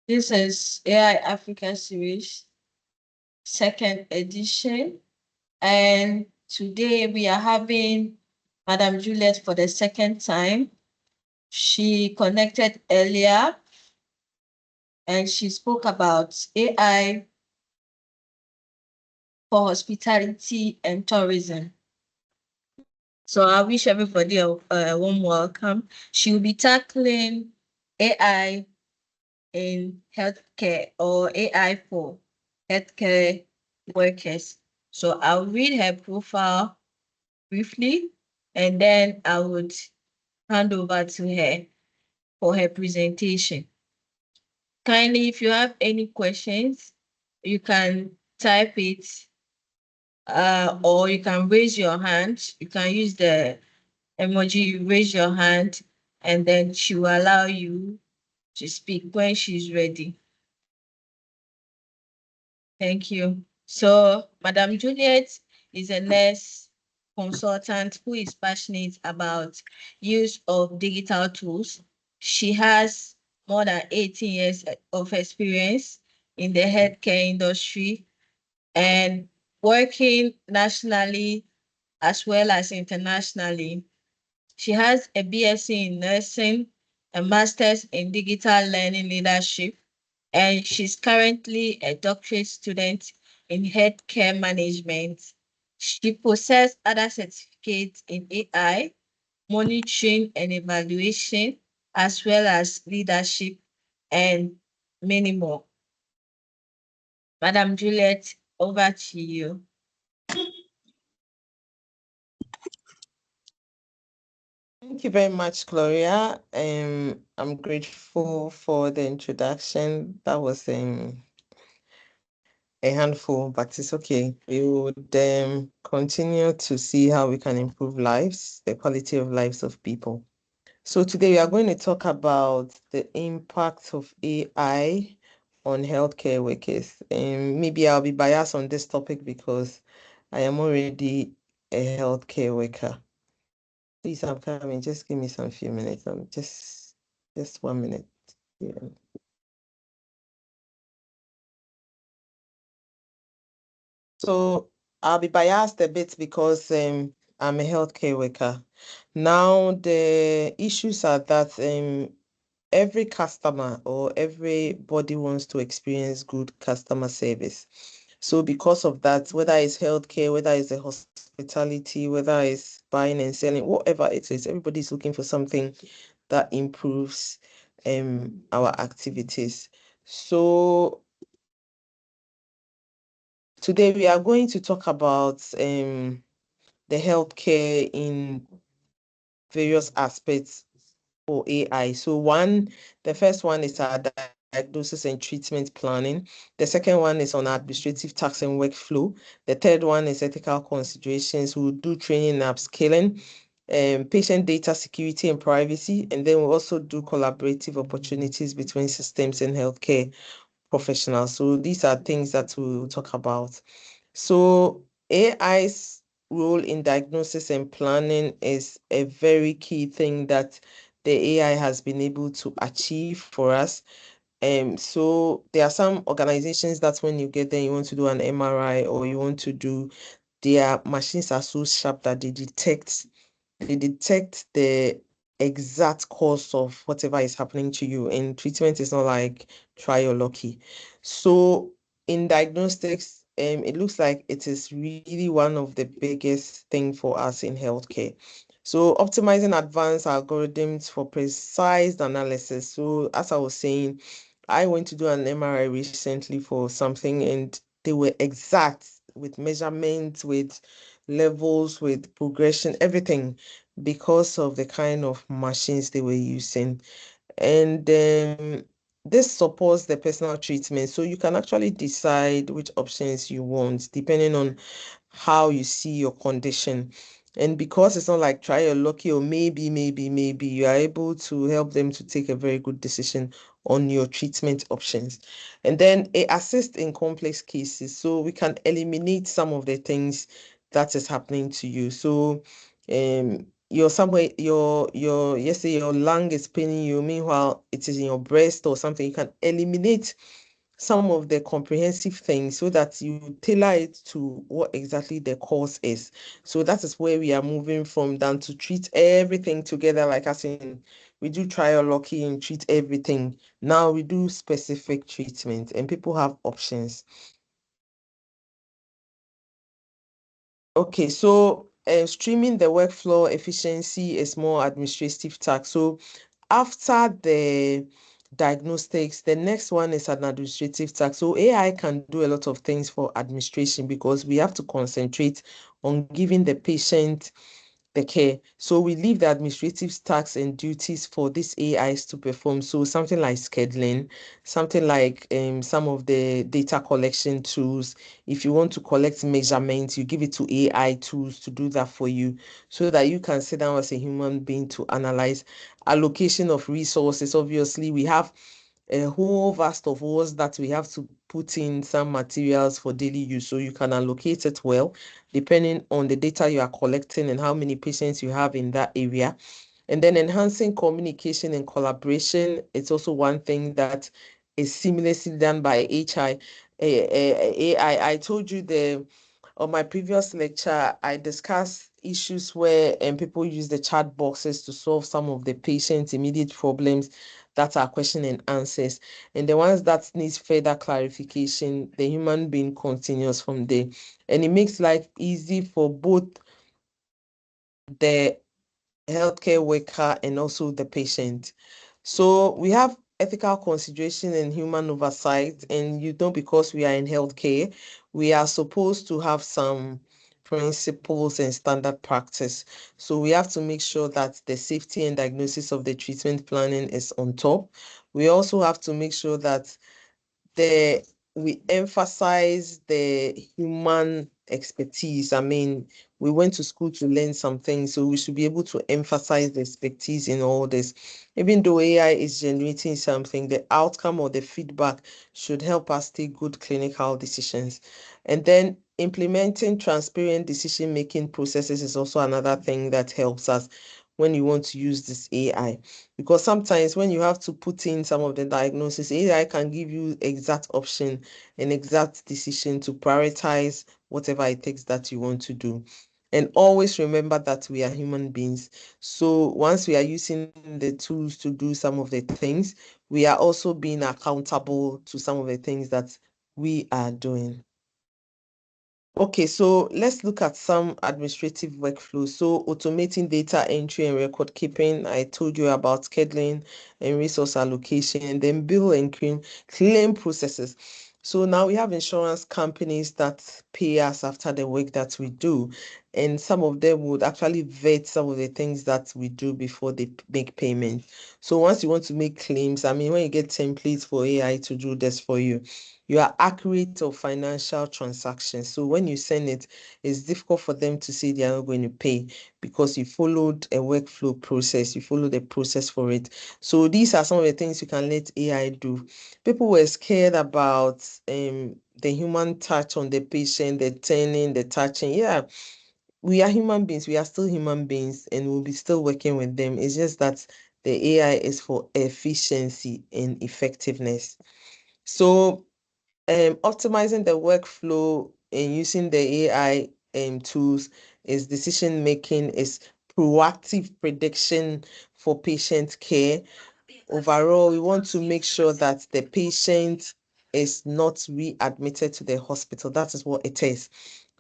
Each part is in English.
This is AI Africa series, second edition. And today we are having Madam Juliet for the second time. She connected earlier and she spoke about AI for hospitality and tourism. So I wish everybody a warm welcome. She will be tackling AI in healthcare or AI for healthcare workers. So I'll read her profile briefly and then I would hand over to her for her presentation. Kindly, if you have any questions, you can type it or you can raise your hand. You can use the emoji, raise your hand, and then she will allow you to speak when she's ready. Thank you. So, Madam Juliet is a nurse consultant who is passionate about use of digital tools. She has more than 18 years of experience in the healthcare industry and working nationally as well as internationally. She has a BSc in nursing, a master's in digital learning leadership, and she's currently a doctorate student in healthcare management. She possesses other certificates in AI, monitoring and evaluation, as well as leadership and many more. Madam Juliet, over to you. Thank you very much, Gloria. I'm grateful for the introduction. That was a handful, but it's okay. We would continue to see how we can improve lives, the quality of lives of people. So today we are going to talk about the impact of AI on healthcare workers. Maybe I'll be biased on this topic because I am already a healthcare worker. Please, I'm coming. Just give me some few minutes. Just 1 minute. Yeah. So I'll be biased a bit because I'm a healthcare worker. Now the issues are that every customer or everybody wants to experience good customer service. So because of that, whether it's healthcare, whether it's the hospitality, whether it's buying and selling, whatever it is, everybody's looking for something that improves our activities. So today we are going to talk about the healthcare in various aspects for AI. So the first one is our diagnosis and treatment planning. The second one is on administrative task and workflow. The third one is ethical considerations. We'll do training and upskilling, patient data security and privacy, and then we'll also do collaborative opportunities between systems and healthcare professionals. So these are things that we'll talk about. So AI's role in diagnosis and planning is a very key thing that the AI has been able to achieve for us. So there are some organizations that when you get there, you want to do an MRI or you want to do, their machines are so sharp that they detect the exact cause of whatever is happening to you. And treatment is not like try your lucky. So in diagnostics, it looks like it is really one of the biggest thing for us in healthcare. So optimizing advanced algorithms for precise analysis. So as I was saying, I went to do an MRI recently for something and they were exact with measurements, with levels, with progression, everything because of the kind of machines they were using. And this supports the personal treatment. So you can actually decide which options you want depending on how you see your condition. And because it's not like try your lucky or maybe, you are able to help them to take a very good decision on your treatment options. And then it assists in complex cases. So we can eliminate some of the things that is happening to you. So you're somewhere, your yesterday your lung is paining you, meanwhile it is in your breast or something, you can eliminate some of the comprehensive things so that you tailor it to what exactly the cause is. So that is where we are moving from, than to treat everything together, like as in we do trial lucky and treat everything. Now we do specific treatment and people have options. Okay, so streaming the workflow efficiency is more administrative task. So after the diagnostics, the next one is an administrative task. So AI can do a lot of things for administration because we have to concentrate on giving the patient the care. So we leave the administrative tasks and duties for these AIs to perform. So something like scheduling, something like some of the data collection tools. If you want to collect measurements, you give it to AI tools to do that for you so that you can sit down as a human being to analyze allocation of resources. Obviously, we have a whole vast of words that we have to put in some materials for daily use so you can allocate it well depending on the data you are collecting and how many patients you have in that area. And then enhancing communication and collaboration, it's also one thing that is seamlessly done by AI. I told you the on my previous lecture, I discussed issues where people use the chat boxes to solve some of the patient's immediate problems that are question and answers. And the ones that needs further clarification, the human being continues from there. And it makes life easy for both the healthcare worker and also the patient. So we have ethical consideration and human oversight. And because we are in healthcare, we are supposed to have some principles and standard practice. So we have to make sure that the safety and diagnosis of the treatment planning is on top. We also have to make sure that the we emphasize the human expertise. I mean, we went to school to learn some things, so we should be able to emphasize the expertise in all this. Even though AI is generating something, the outcome or the feedback should help us take good clinical decisions. And then implementing transparent decision-making processes is also another thing that helps us when you want to use this AI. Because sometimes when you have to put in some of the diagnosis, AI can give you exact option and exact decision to prioritize whatever it takes that you want to do. And always remember that we are human beings. So once we are using the tools to do some of the things, we are also being accountable to some of the things that we are doing. Okay, so let's look at some administrative workflows. So automating data entry and record keeping. I told you about scheduling and resource allocation, and then bill and claim processes. So now we have insurance companies that pay us after the work that we do, and some of them would actually vet some of the things that we do before they make payment. So once you want to make claims, I mean, when you get templates for AI to do this for you, you are accurate of financial transactions. So when you send it, it's difficult for them to say they are not going to pay because you followed a workflow process, you followed a process for it. So these are some of the things you can let AI do. People were scared about the human touch on the patient, the turning, the touching. Yeah, we are human beings, we are still human beings, and we'll be still working with them. It's just that the AI is for efficiency and effectiveness. So optimizing the workflow and using the AI tools is decision making, is proactive prediction for patient care. Overall, we want to make sure that the patient is not readmitted to the hospital. That is what it is.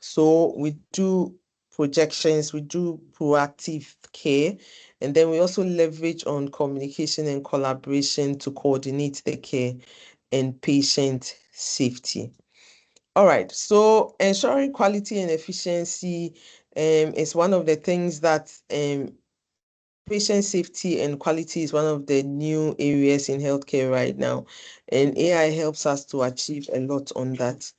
So we do projections, we do proactive care, and then we also leverage on communication and collaboration to coordinate the care and patient safety. All right, so ensuring quality and efficiency is one of the things that patient safety and quality is one of the new areas in healthcare right now, and AI helps us to achieve a lot on that.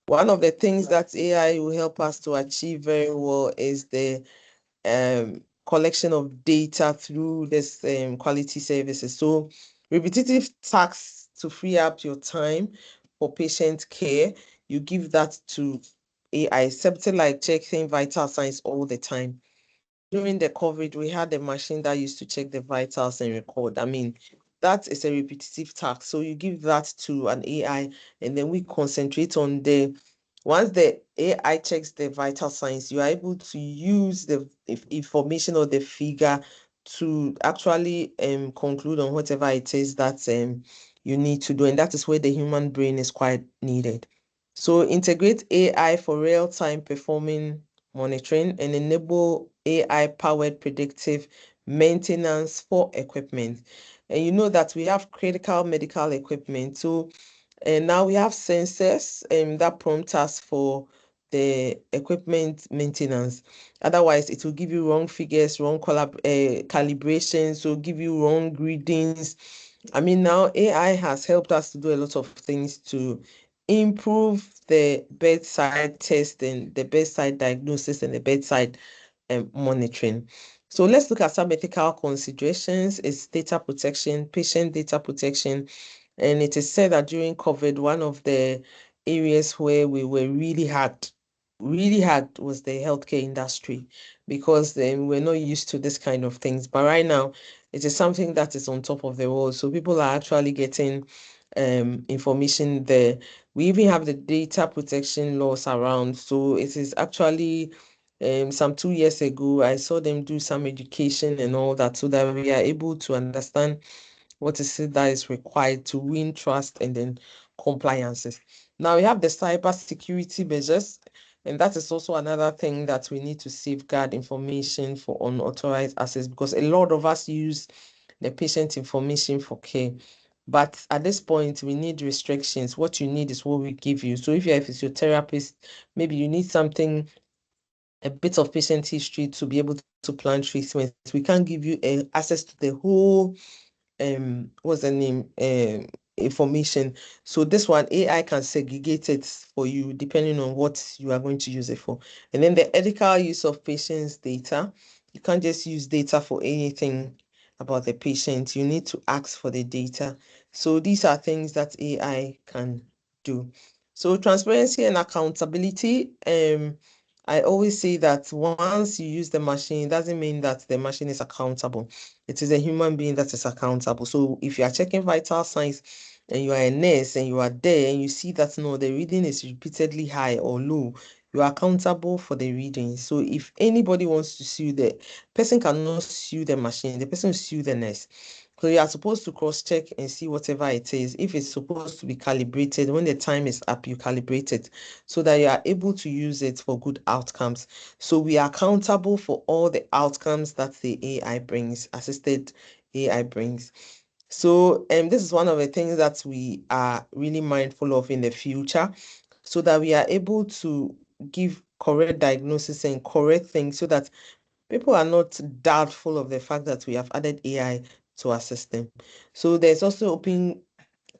One of the things that AI will help us to achieve very well is the collection of data through this quality services. So repetitive tasks to free up your time for patient care, you give that to AI, something like checking vital signs all the time. during the COVID, we had a machine that used to check the vitals and record. I mean, that is a repetitive task. So you give that to an AI, and then we concentrate on the once the AI checks the vital signs, you are able to use the information or the figure to actually conclude on whatever it is that you need to do. And that is where the human brain is quite needed. So integrate AI for real-time performing monitoring and enable AI-powered predictive maintenance for equipment. And you know that we have critical medical equipment. So and now we have sensors that prompt us for the equipment maintenance. Otherwise, it will give you wrong figures, wrong calibrations, so give you wrong readings. I mean, now AI has helped us to do a lot of things to improve the bedside testing, the bedside diagnosis, and the bedside monitoring. So let's look at some ethical considerations. It's data protection, patient data protection, and it is said that during COVID, one of the areas where we were really hard was the healthcare industry because we're not used to this kind of things. But right now, it is something that is on top of the world. So people are actually getting information there. We even have the data protection laws around. So it is actually some 2 years ago, I saw them do some education and all that so that we are able to understand what is it that is required to win trust and then compliances. Now we have the cyber security measures, and that is also another thing that we need to safeguard information for unauthorized access because a lot of us use the patient information for care. But at this point, we need restrictions. What you need is what we give you. So if you're a physiotherapist, maybe you need something, a bit of patient history to be able to plan treatments. We can't give you access to the whole what's the name information. So this one AI can segregate it for you depending on what you are going to use it for. And then the ethical use of patients data, you can't just use data for anything about the patient. You need to ask for the data. So these are things that AI can do. So transparency and accountability, I always say that once you use the machine, it doesn't mean that the machine is accountable. It is a human being that is accountable. So if you are checking vital signs and you are a nurse and you are there and you see that no, the reading is repeatedly high or low, you are accountable for the reading. So if anybody wants to sue, the person cannot sue the machine, the person will sue the nurse. So you are supposed to cross-check and see whatever it is. If it's supposed to be calibrated, when the time is up, you calibrate it so that you are able to use it for good outcomes. So we are accountable for all the outcomes that the AI brings, assisted AI brings. So this is one of the things that we are really mindful of in the future so that we are able to give correct diagnosis and correct things so that people are not doubtful of the fact that we have added AI to our system. So there's also open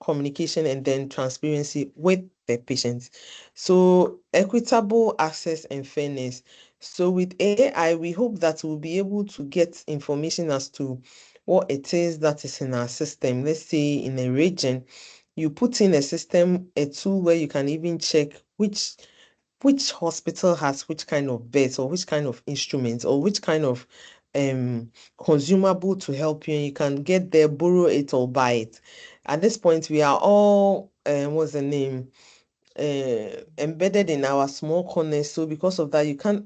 communication and then transparency with the patients. So equitable access and fairness. So with AI, we hope that we'll be able to get information as to what it is that is in our system. Let's say in a region, you put in a system, a tool where you can even check which hospital has which kind of beds or which kind of instruments or which kind of consumable to help you, and you can get there, borrow it or buy it. At this point, we are all what's the name? Embedded in our small corners. So because of that, you can't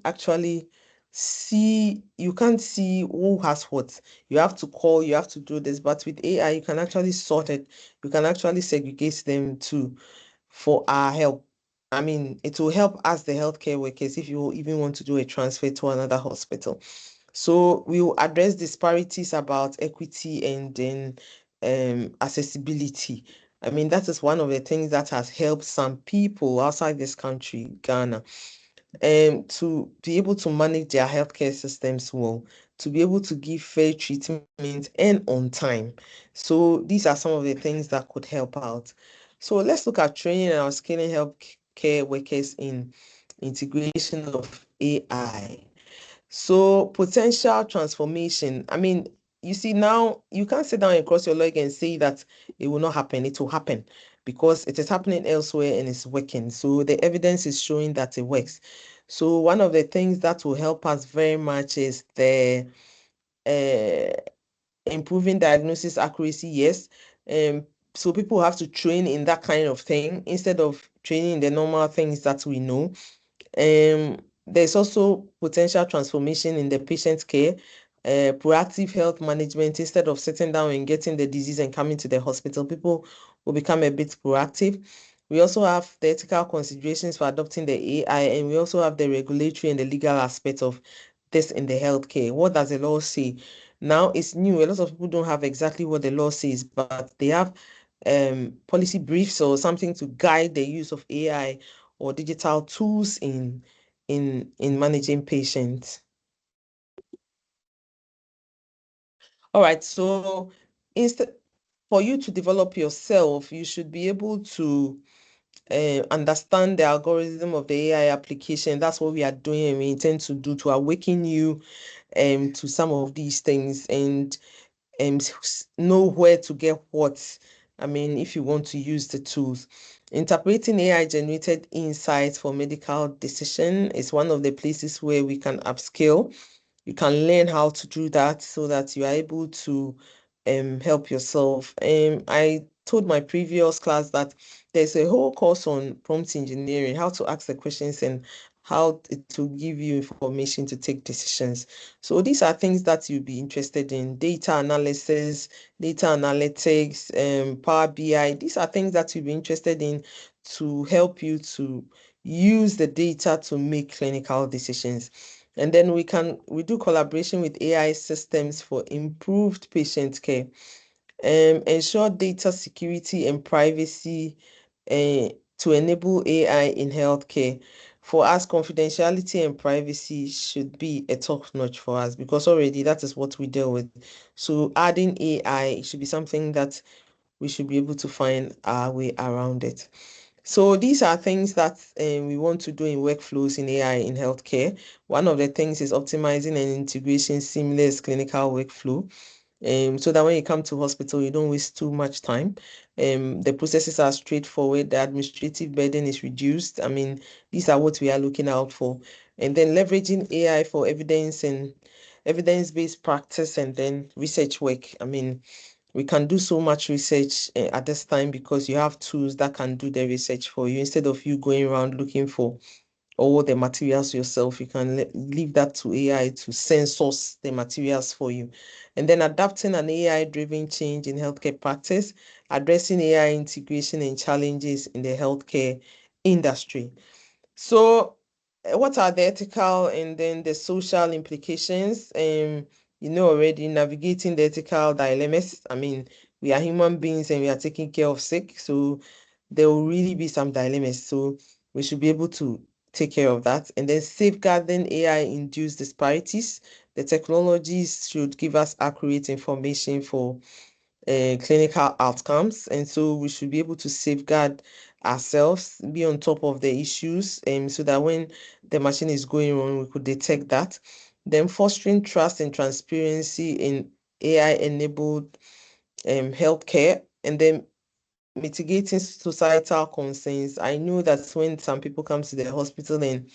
see who has what. You have to call, you have to do this. But with AI, you can actually sort it. You can actually segregate them too for our help. I mean, it will help us, the healthcare workers, if you even want to do a transfer to another hospital. So we will address disparities about equity and then accessibility. I mean, that is one of the things that has helped some people outside this country, Ghana, to be able to manage their healthcare systems well, to be able to give fair treatment and on time. So these are some of the things that could help out. So let's look at training and upskilling healthcare workers in integration of AI. So potential transformation. I mean, you see, now you can't sit down and cross your leg and say that it will not happen. It will happen because it is happening elsewhere and it's working. So the evidence is showing that it works. So one of the things that will help us very much is the uh, improving diagnosis accuracy. Yes. So people have to train in that kind of thing instead of training in the normal things that we know. There's also potential transformation in the patient care, proactive health management. Instead of sitting down and getting the disease and coming to the hospital, people will become a bit proactive. We also have the ethical considerations for adopting the AI, and we also have the regulatory and the legal aspect of this in the healthcare. What does the law say? Now it's new. A lot of people don't have exactly what the law says, but they have policy briefs or something to guide the use of AI or digital tools in managing patients. All right, so instead for you to develop yourself, you should be able to understand the algorithm of the AI application. That's what we are doing and we intend to do to awaken you to some of these things and know where to get what. I mean, if you want to use the tools. Interpreting AI generated insights for medical decision is one of the places where we can upskill. You can learn how to do that so that you are able to help yourself. I told my previous class that there's a whole course on prompt engineering, how to ask the questions and how it will give you information to take decisions. So these are things that you'll be interested in: data analysis, data analytics, Power BI. These are things that you'll be interested in to help you to use the data to make clinical decisions. And then we do collaboration with AI systems for improved patient care, ensure data security and privacy to enable AI in healthcare. For us, confidentiality and privacy should be a top notch for us because already that is what we deal with. So adding AI should be something that we should be able to find our way around it. So these are things that we want to do in workflows in AI in healthcare. One of the things is optimizing and integration seamless clinical workflow. So that when you come to hospital, you don't waste too much time. The processes are straightforward, the administrative burden is reduced. I mean, these are what we are looking out for. And then leveraging AI for evidence and evidence-based practice and then research work. I mean, we can do so much research at this time because you have tools that can do the research for you instead of you going around looking for all the materials yourself. You can leave that to AI to census the materials for you. And then adapting an AI driven change in healthcare practice, addressing AI integration and challenges in the healthcare industry. So, what are the ethical and then the social implications? You know already navigating the ethical dilemmas. I mean, we are human beings and we are taking care of sick, so there will really be some dilemmas. So we should be able to take care of that. And then safeguarding AI-induced disparities. The technologies should give us accurate information for clinical outcomes. And so we should be able to safeguard ourselves, be on top of the issues, so that when the machine is going wrong, we could detect that. Then fostering trust and transparency in AI-enabled healthcare, and then mitigating societal concerns. I know that when some people come to the hospital and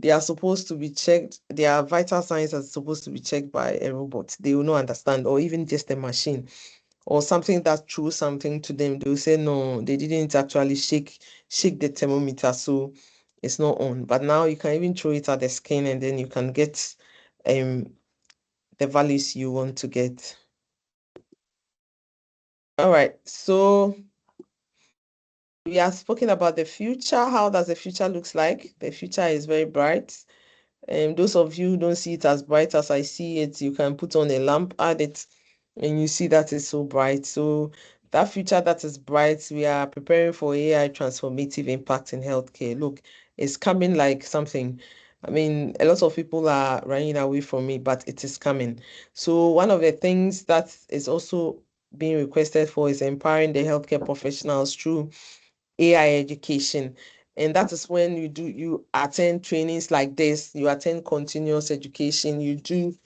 they are supposed to be checked, their vital signs are supposed to be checked by a robot. They will not understand, or even just a machine or something that threw something to them, they'll say no, they didn't actually shake the thermometer, so it's not on. But now you can even throw it at the skin and then you can get um the values you want to get. All right, so we have spoken about the future. How does the future looks like? The future is very bright. Those of you who don't see it as bright as I see it, you can put on a lamp, add it, and you see that it's so bright. So that future that is bright, we are preparing for AI transformative impact in healthcare. Look, it's coming like something. I mean, a lot of people are running away from it, but it is coming. So one of the things that is also being requested for is empowering the healthcare professionals through AI education. And that is when you attend trainings like this, you attend continuous education, you do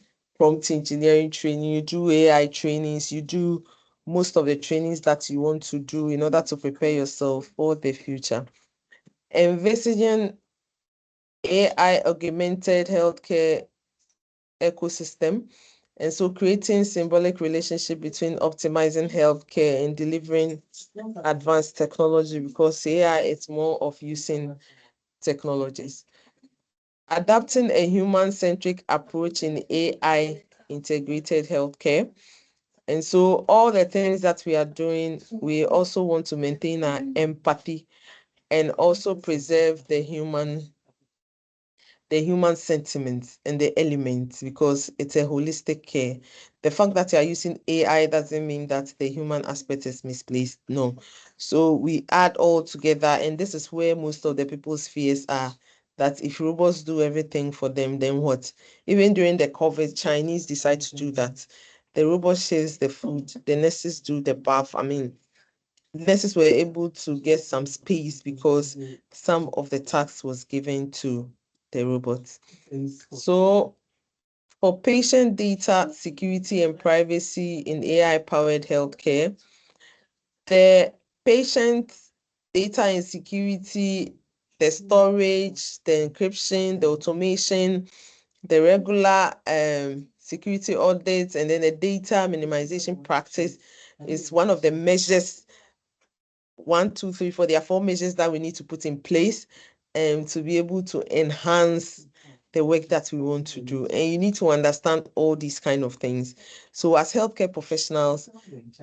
prompt engineering training, you do AI trainings, you do most of the trainings that you want to do in order to prepare yourself for the future. Envisaging AI augmented healthcare ecosystem. And so creating symbolic relationship between optimizing healthcare and delivering advanced technology, because AI is more of using technologies. Adapting a human-centric approach in AI integrated healthcare. And so all the things that we are doing, we also want to maintain our empathy and also preserve the human sentiments and the elements, because it's a holistic care. The fact that you are using AI doesn't mean that the human aspect is misplaced. No. So we add all together, and this is where most of the people's fears are, that if robots do everything for them, then what? Even during the COVID, Chinese decide to do that. The robot shares the food, the nurses do the bath. I mean, nurses were able to get some space because some of the tasks was given to the robots. So for patient data security and privacy in AI-powered healthcare, the patient data and security, the storage, the encryption, the automation, the regular security audits, and then the data minimization practice is one of the measures. One, two, three, four. There are four measures that we need to put in place to be able to enhance the work that we want to do. And you need to understand all these kind of things. So as healthcare professionals,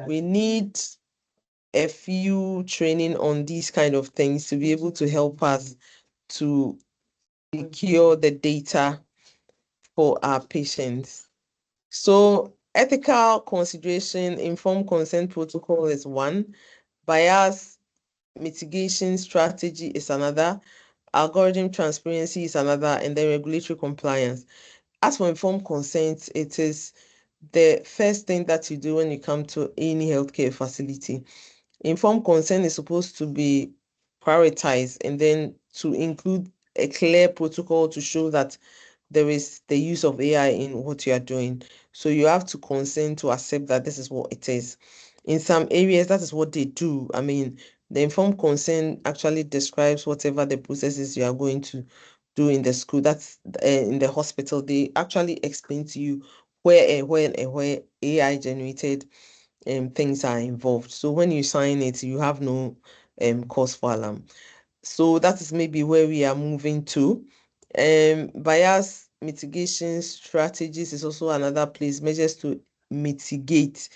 we need a few training on these kind of things to be able to help us to secure the data for our patients. So ethical consideration, informed consent protocol is one. Bias mitigation strategy is another, algorithm transparency is another, and then regulatory compliance. As for informed consent, it is the first thing that you do when you come to any healthcare facility. Informed consent is supposed to be prioritized and then to include a clear protocol to show that there is the use of AI in what you are doing. So you have to consent to accept that this is what it is. In some areas, that is what they do. I mean, the informed consent actually describes whatever the processes you are going to do in the school. That's in the hospital. They actually explain to you where and when and where AI generated things are involved. So when you sign it, you have no cause for alarm. So that is maybe where we are moving to. Bias mitigation strategies is also another place, measures to mitigate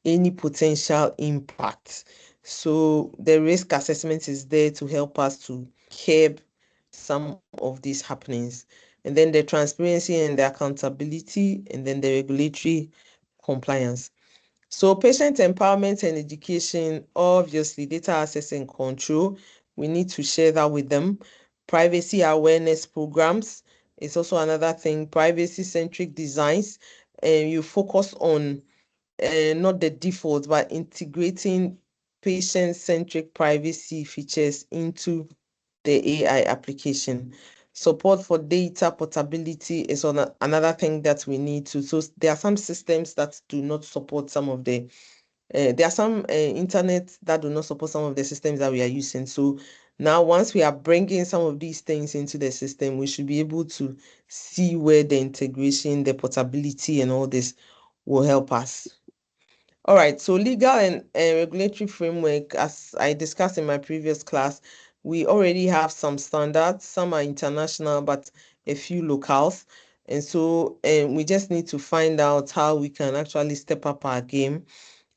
any potential impact. So the risk assessment is there to help us to curb some of these happenings. And then the transparency and the accountability, and then the regulatory compliance. So patient empowerment and education, obviously data access and control, we need to share that with them. Privacy awareness programs is also another thing. Privacy-centric designs, and you focus on not the default, but integrating patient-centric privacy features into the AI application. Support for data portability is on another thing that we need to. So there are some systems that do not support some of the there are some internet that do not support some of the systems that we are using. So now, once we are bringing some of these things into the system, we should be able to see where the integration, the portability, and all this will help us. All right, so legal and regulatory framework, as I discussed in my previous class, we already have some standards. Some are international, but a few locals. And so we just need to find out how we can actually step up our game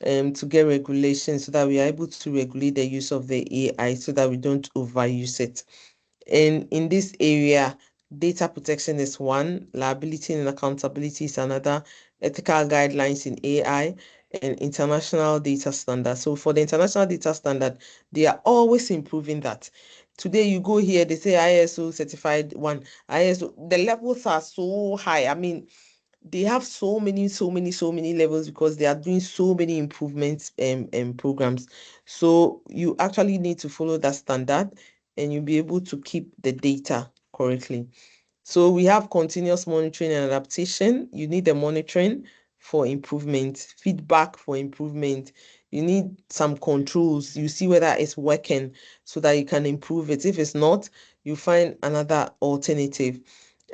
to get regulations so that we are able to regulate the use of the AI so that we don't overuse it. And in this area, data protection is one, liability and accountability is another, ethical guidelines in AI, and international data standards. So for the international data standard, they are always improving that. Today you go here, they say ISO certified one, ISO, the levels are so high. I mean, they have so many levels because they are doing so many improvements and programs. So you actually need to follow that standard and you'll be able to keep the data correctly. So we have continuous monitoring and adaptation. You need the monitoring for improvement, feedback for improvement. You need some controls. You see whether it's working so that you can improve it. If it's not, you find another alternative.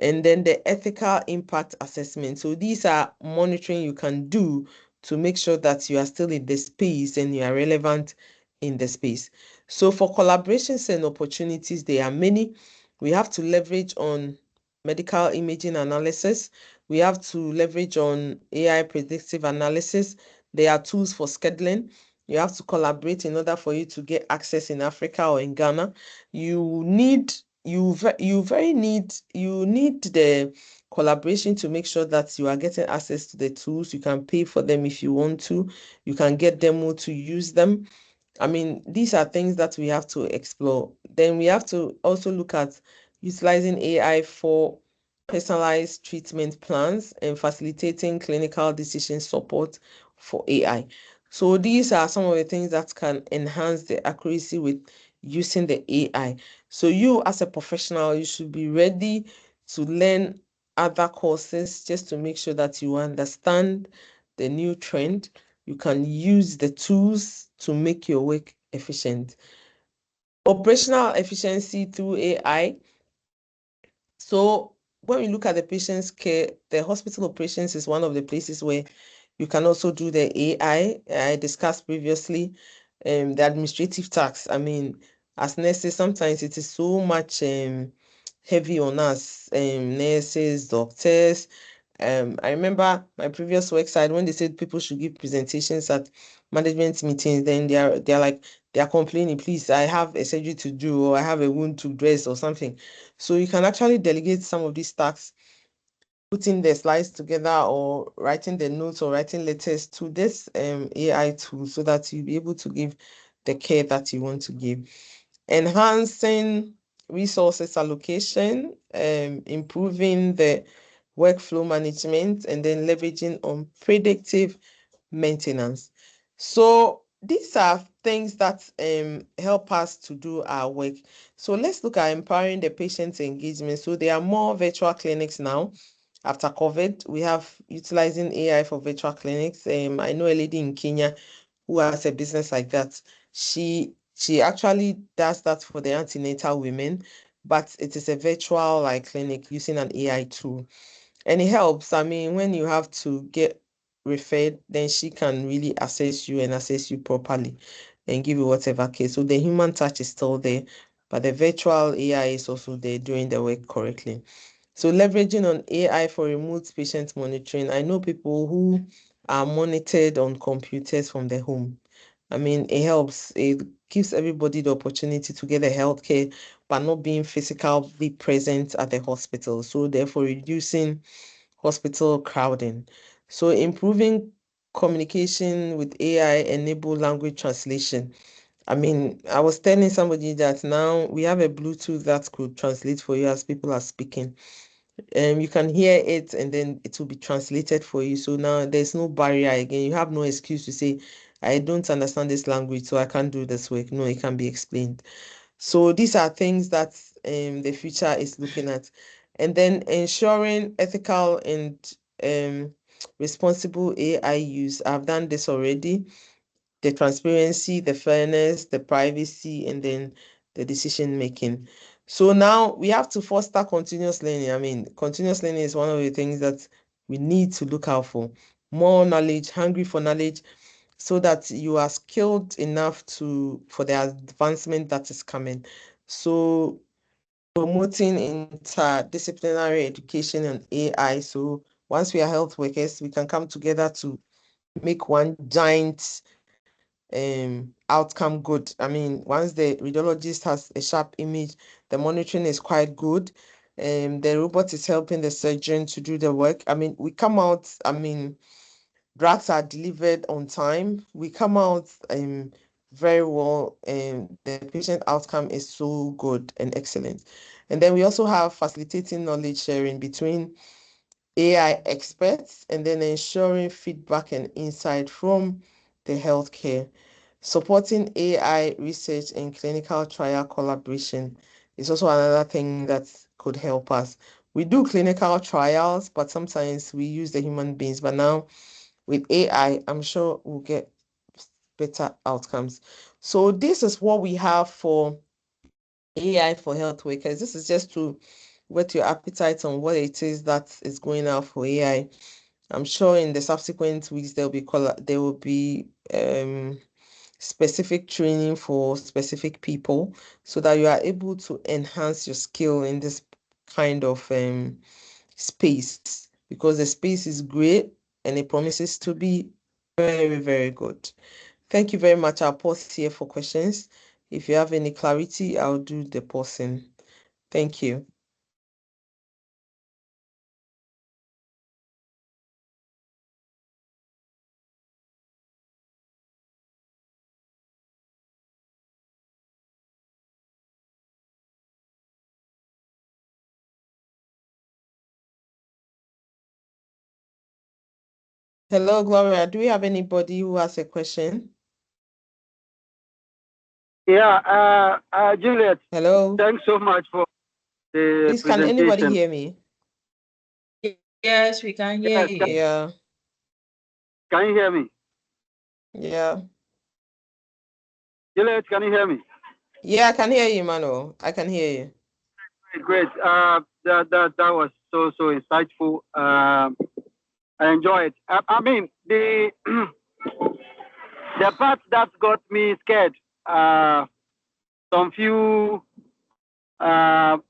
And then the ethical impact assessment. So these are monitoring you can do to make sure that you are still in the space and you are relevant in the space. So for collaborations and opportunities, there are many. We have to leverage on medical imaging analysis. We have to leverage on AI predictive analysis. There are tools for scheduling. You have to collaborate in order for you to get access in Africa or in Ghana. You need you need the collaboration to make sure that you are getting access to the tools. You can pay for them if you want to. You can get demo to use them. I mean, these are things that we have to explore. Then we have to also look at utilizing AI for personalized treatment plans and facilitating clinical decision support for AI. So these are some of the things that can enhance the accuracy with using the AI. So you as a professional, you should be ready to learn other courses just to make sure that you understand the new trend. You can use the tools to make your work efficient. Operational efficiency through AI. So when we look at the patient's care, the hospital operations is one of the places where you can also do the AI. I discussed previously the administrative tax. I mean, as nurses, sometimes it is so much heavy on us, nurses, doctors. I remember my previous website when they said people should give presentations at management meetings, then they are complaining, please, I have a surgery to do, or I have a wound to dress or something. So you can actually delegate some of these tasks, putting the slides together or writing the notes or writing letters to this AI tool so that you'll be able to give the care that you want to give. Enhancing resources allocation, improving the workflow management, and then leveraging on predictive maintenance. So these are things that help us to do our work. So let's look at empowering the patient engagement. So there are more virtual clinics now. After COVID, we have utilizing AI for virtual clinics. I know a lady in Kenya who has a business like that. She actually does that for the antenatal women, but it is a virtual like clinic using an AI tool. And it helps. I mean, when you have to get referred, then she can really assess you and assess you properly and give you whatever case. So the human touch is still there, but the virtual AI is also there doing the work correctly. So leveraging on AI for remote patient monitoring. I know people who are monitored on computers from their home. I mean, it helps. It gives everybody the opportunity to get the healthcare, but not being physically present at the hospital. So therefore reducing hospital crowding. So improving communication with AI enable language translation. I mean, I was telling somebody that now we have a Bluetooth that could translate for you as people are speaking. You can hear it and then it will be translated for you. So now there's no barrier again. You have no excuse to say, I don't understand this language, so I can't do this work. No, it can be explained. So these are things that the future is looking at. And then ensuring ethical and um, responsible AI use. I've done this already. The transparency, the fairness, the privacy, and then the decision making. So now we have to foster continuous learning. I mean, continuous learning is one of the things that we need to look out for. More knowledge, hungry for knowledge, so that you are skilled enough to for the advancement that is coming. So promoting interdisciplinary education and AI. So once we are health workers, we can come together to make one giant outcome good. I mean, once the radiologist has a sharp image, the monitoring is quite good. The robot is helping the surgeon to do the work. I mean, we come out, I mean, drugs are delivered on time. We come out very well, and the patient outcome is so good and excellent. And then we also have facilitating knowledge sharing between AI experts and then ensuring feedback and insight from the healthcare. Supporting AI research and clinical trial collaboration is also another thing that could help us. We do clinical trials, but sometimes we use the human beings. But now with AI, I'm sure we'll get better outcomes. So this is what we have for AI for health workers. This is just to whet your appetite on what it is that is going out for AI. I'm sure in the subsequent weeks there will be specific training for specific people so that you are able to enhance your skill in this kind of space, because the space is great and it promises to be very, very good. Thank you very much. I'll pause here for questions. If you have any clarity, I'll do the pausing. Thank you. Hello, Gloria. Do we have anybody who has a question? Yeah, Juliet, Hello. thanks so much for the Please, can anybody presentation. hear me? Yes, we can hear Yes, you. Yeah. can you hear me? Yeah. Juliet, can you hear me? Yeah, I can hear you, Mano. I can hear you. Great. That was so insightful. I enjoy it. I mean, the the part that got me scared. Some few. How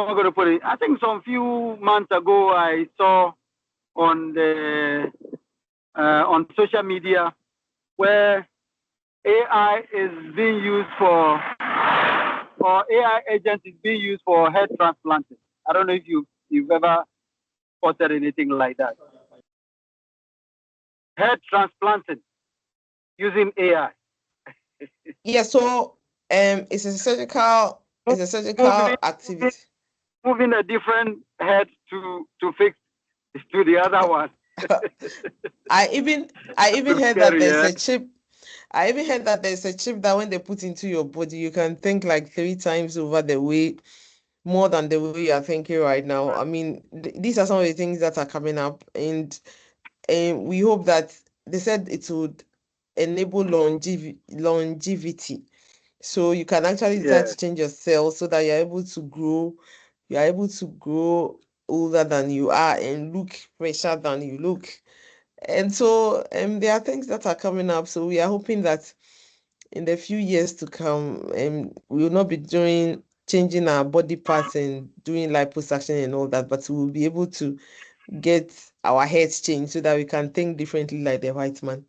am I going to put it? I think some few months ago, I saw on the on social media where AI is being used for, or AI agent is being used for head transplanting. I don't know if you've ever spotted anything like that. Head transplanting using AI. Yeah, so it's a surgical moving, moving, activity. moving a different head to fix to the other one. I even It's heard that scary, there's yeah. a chip. I even heard that there's a chip that when they put into your body, you can think like 3 times over the way, more than the way you're thinking right now. I mean, these are some of the things that are coming up, and we hope that they said it would enable longevity. So you can actually decide Yeah. to change your cells so that you're able to grow older than you are and look fresher than you look. And so there are things that are coming up. So we are hoping that in the few years to come, we will not be doing changing our body parts and doing liposuction and all that, but we will be able to get our heads changed so that we can think differently like the white man.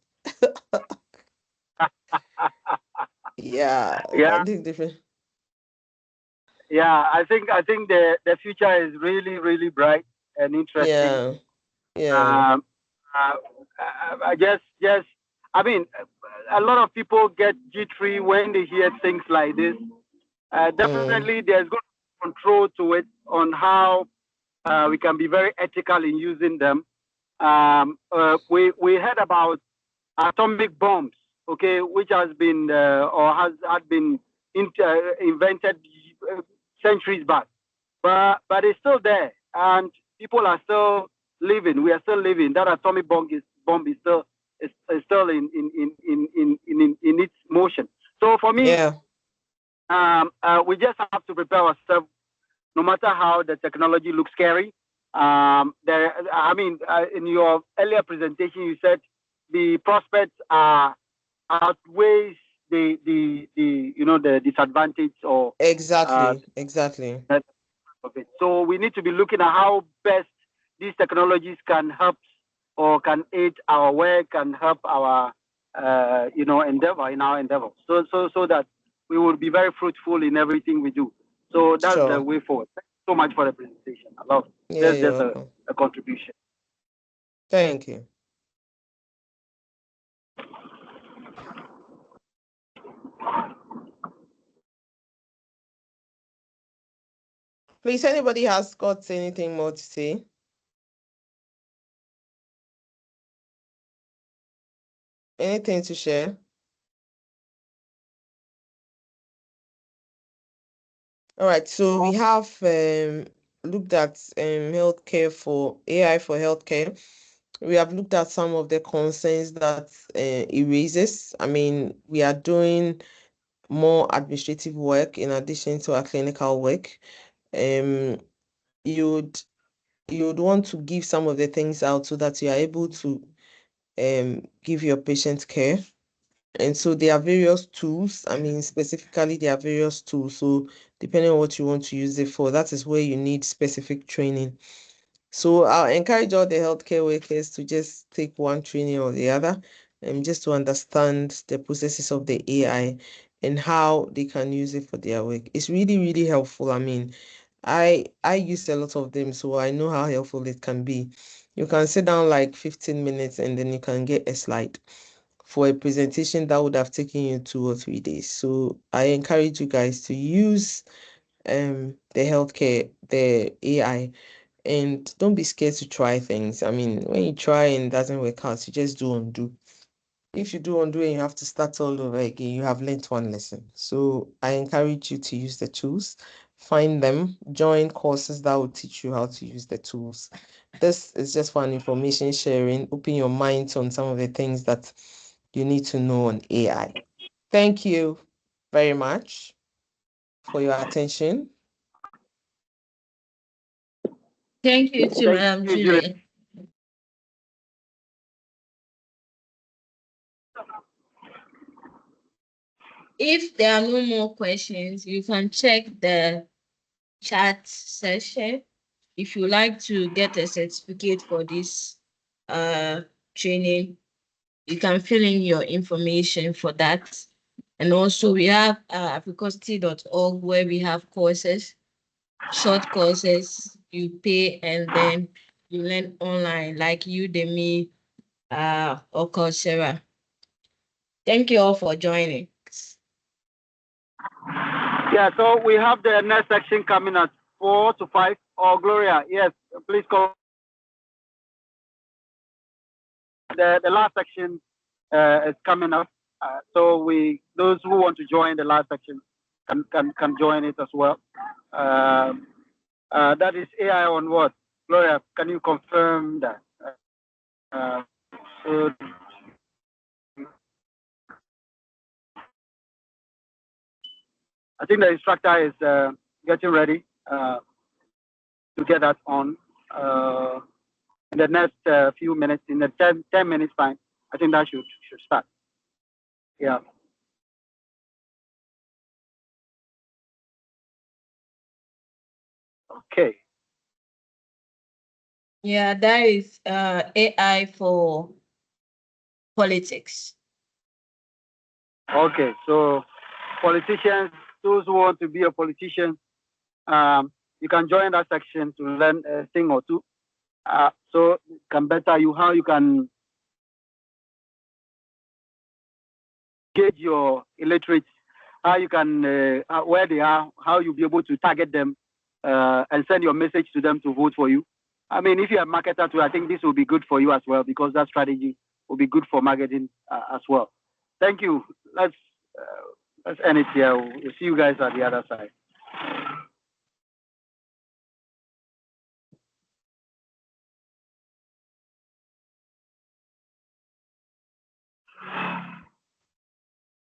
Yeah, we Yeah, can think different. yeah. I think the future is really bright and interesting. Yeah, yeah. Um, I just I mean, a lot of people get jittery when they hear things like this. Mm, Definitely, there's going to be control to it on how we can be very ethical in using them. We heard about atomic bombs, okay, which has been or has had been invented uh, centuries back, but it's still there, and people are still living. We are still living. That atomic bomb is still is still in its motion. So for me, yeah, we just have to prepare ourselves no matter how the technology looks scary. I mean, in your earlier presentation, you said the prospects are outweighs the disadvantage or uh, exactly, exactly. of it. So we need to be looking at how best these technologies can help or can aid our work and help our endeavor in our endeavor. So that we will be very fruitful in everything we do. So that's the Sure. way forward. Thank you so much for the presentation. I love it. Yeah, That's you're just welcome. a contribution. Thank you. Please, anybody has got anything more to say? Anything to share? All right, so we have looked at healthcare for AI for healthcare. We have looked at some of the concerns that it raises. I mean, we are doing more administrative work in addition to our clinical work. Um, you'd you'd want to give some of the things out so that you are able to give your patient care. And so there are various tools. I mean, specifically, there are various tools. So depending on what you want to use it for, that is where you need specific training. So I'll encourage all the healthcare workers to just take one training or the other, just to understand the processes of the AI and how they can use it for their work. It's really, really helpful. I mean, I use a lot of them, so I know how helpful it can be. You can sit down like 15 minutes and then you can get a slide for a presentation that would have taken you 2 or 3 days. So I encourage you guys to use the AI, and don't be scared to try things. I mean, when you try and it doesn't work out, you just do undo. If you do undo and you have to start all over again, you have learned one lesson. So I encourage you to use the tools, find them, join courses that will teach you how to use the tools. This is just for an information sharing. Open your mind on some of the things that you need to know on AI. Thank you very much for your attention. Thank you to Thank Madam you, Juliet. Juliet. If there are no more questions, you can check the chat session. If you like to get a certificate for this training, you can fill in your information for that. And also we have africosity.org where we have courses, short courses you pay and then you learn online like Udemy or Coursera. Thank you all for joining. Yeah, so we have the next section coming at 4 to 5. Oh, Gloria, yes, please call. The last section is coming up. So those who want to join the last section can join it as well. That is AI on what? Gloria, can you confirm that? So I think the instructor is getting ready to get that on in the next few minutes, in the 10 minutes time. I think that should start. Yeah. Okay. Yeah, that is AI for politics. Okay. So politicians, those who want to be a politician, you can join that section to learn a thing or two. So it can better you how you can gauge your illiterates, how you can where they are, how you'll be able to target them and send your message to them to vote for you. I mean, if you're a marketer too, I think this will be good for you as well because that strategy will be good for marketing as well. Thank you. Let's end it here. We'll see you guys at the other side.